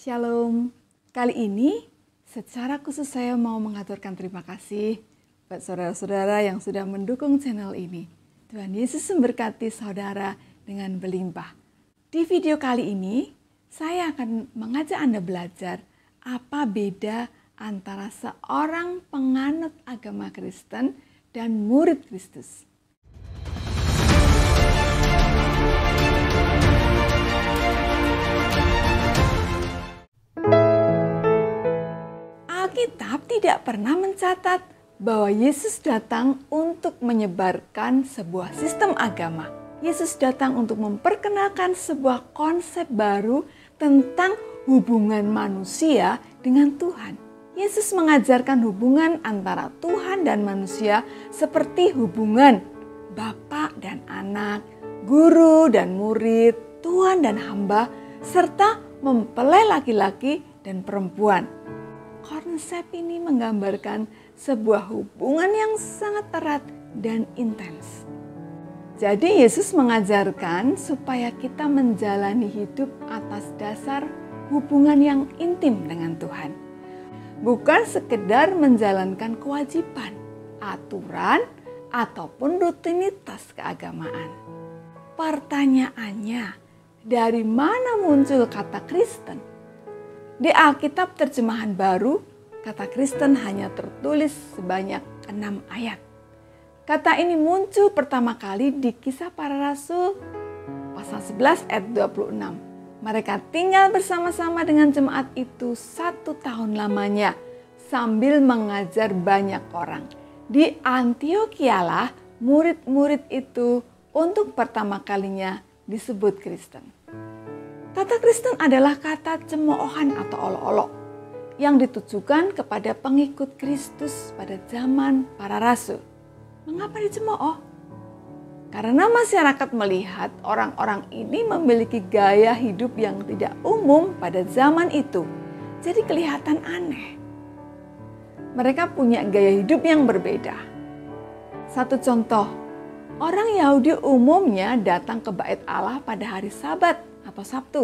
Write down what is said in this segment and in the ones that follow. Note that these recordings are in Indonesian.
Shalom. Kali ini secara khusus saya mau mengaturkan terima kasih buat saudara-saudara yang sudah mendukung channel ini. Tuhan Yesus memberkati saudara dengan berlimpah. Di video kali ini saya akan mengajak Anda belajar apa beda antara seorang penganut agama Kristen dan murid Kristus. Alkitab tidak pernah mencatat bahwa Yesus datang untuk menyebarkan sebuah sistem agama. Yesus datang untuk memperkenalkan sebuah konsep baru tentang hubungan manusia dengan Tuhan. Yesus mengajarkan hubungan antara Tuhan dan manusia seperti hubungan Bapa dan anak, guru dan murid, tuan dan hamba, serta mempelai laki-laki dan perempuan. Konsep ini menggambarkan sebuah hubungan yang sangat erat dan intens. Jadi Yesus mengajarkan supaya kita menjalani hidup atas dasar hubungan yang intim dengan Tuhan. Bukan sekedar menjalankan kewajiban, aturan, ataupun rutinitas keagamaan. Pertanyaannya, dari mana muncul kata Kristen? Di Alkitab terjemahan baru, kata Kristen hanya tertulis sebanyak 6 ayat. Kata ini muncul pertama kali di Kisah Para Rasul pasal 11 ayat 26. Mereka tinggal bersama-sama dengan jemaat itu 1 tahun lamanya sambil mengajar banyak orang. Di Antiochialah murid-murid itu untuk pertama kalinya disebut Kristen. Kata Kristen adalah kata cemoohan atau olok-olok yang ditujukan kepada pengikut Kristus pada zaman para rasul. Mengapa dicemooh? Karena masyarakat melihat orang-orang ini memiliki gaya hidup yang tidak umum pada zaman itu. Jadi kelihatan aneh. Mereka punya gaya hidup yang berbeda. Satu contoh, orang Yahudi umumnya datang ke bait Allah pada hari Sabat atau Sabtu.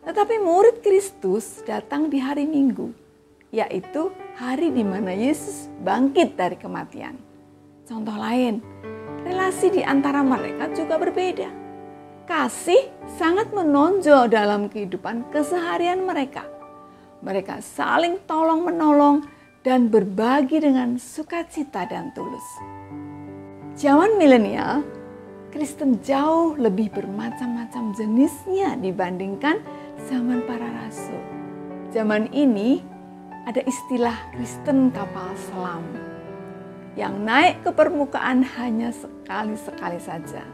Tetapi murid Kristus datang di hari Minggu, yaitu hari di mana Yesus bangkit dari kematian. Contoh lain, relasi di antara mereka juga berbeda. Kasih sangat menonjol dalam kehidupan keseharian mereka. Mereka saling tolong-menolong dan berbagi dengan sukacita dan tulus. Zaman milenial, Kristen jauh lebih bermacam-macam jenisnya dibandingkan zaman para rasul. Zaman ini ada istilah Kristen kapal selam yang naik ke permukaan hanya sekali-sekali saja.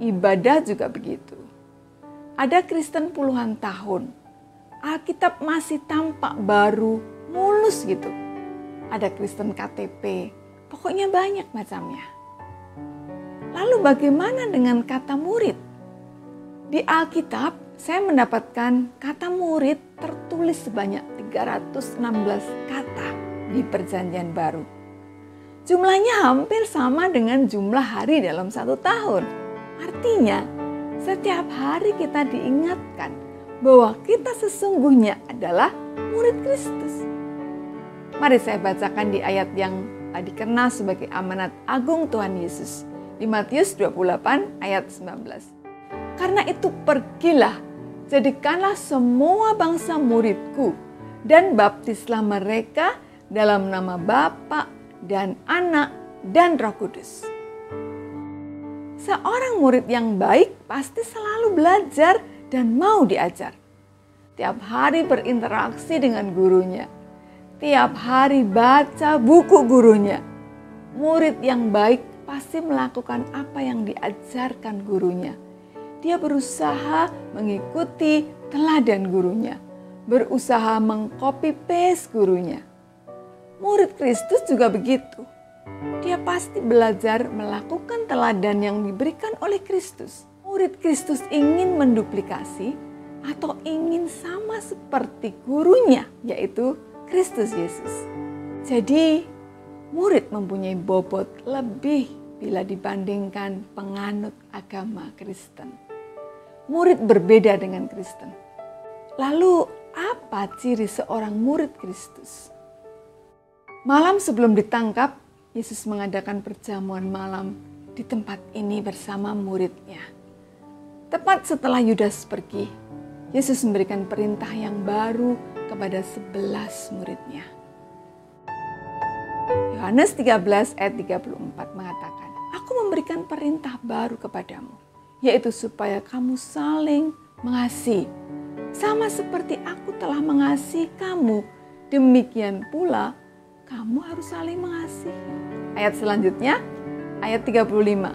Ibadah juga begitu. Ada Kristen puluhan tahun. Alkitab masih tampak baru, mulus gitu. Ada Kristen KTP, pokoknya banyak macamnya. Lalu bagaimana dengan kata murid? Di Alkitab saya mendapatkan kata murid tertulis sebanyak 316 kata di Perjanjian Baru. Jumlahnya hampir sama dengan jumlah hari dalam 1 tahun. Artinya setiap hari kita diingatkan bahwa kita sesungguhnya adalah murid Kristus. Mari saya bacakan di ayat yang dikenal sebagai amanat agung Tuhan Yesus. Di Matius 28 ayat 19. Karena itu pergilah, jadikanlah semua bangsa muridku dan baptislah mereka dalam nama Bapa dan Anak dan Roh Kudus. Seorang murid yang baik pasti selalu belajar dan mau diajar. Tiap hari berinteraksi dengan gurunya. Tiap hari baca buku gurunya. Murid yang baik pasti melakukan apa yang diajarkan gurunya. Dia berusaha mengikuti teladan gurunya, berusaha mengcopy paste gurunya. Murid Kristus juga begitu. Dia pasti belajar melakukan teladan yang diberikan oleh Kristus. Murid Kristus ingin menduplikasi atau ingin sama seperti gurunya, yaitu Kristus Yesus. Jadi, murid mempunyai bobot lebih bila dibandingkan penganut agama Kristen. Murid berbeda dengan Kristen. Lalu apa ciri seorang murid Kristus? Malam sebelum ditangkap, Yesus mengadakan perjamuan malam di tempat ini bersama muridnya. Tepat setelah Yudas pergi, Yesus memberikan perintah yang baru kepada 11 muridnya. Yohanes 13 ayat 34 mengatakan, "Aku memberikan perintah baru kepadamu, yaitu supaya kamu saling mengasihi. Sama seperti aku telah mengasihi kamu, demikian pula kamu harus saling mengasihi." Ayat selanjutnya, ayat 35.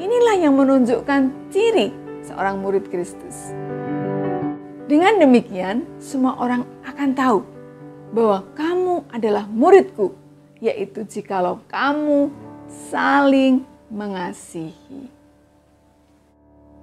Inilah yang menunjukkan ciri seorang murid Kristus. Dengan demikian, semua orang akan tahu bahwa kamu adalah muridku, yaitu jikalau kamu saling mengasihi.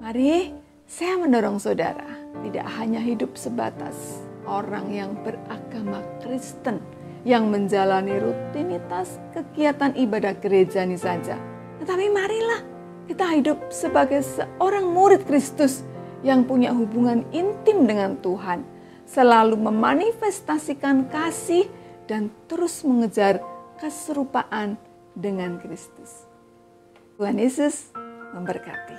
Mari saya mendorong saudara tidak hanya hidup sebatas orang yang beragama Kristen, yang menjalani rutinitas kegiatan ibadah gereja ini saja. Tetapi marilah kita hidup sebagai seorang murid Kristus yang punya hubungan intim dengan Tuhan, selalu memanifestasikan kasih dan terus mengejar keserupaan dengan Kristus. Tuhan Yesus memberkati.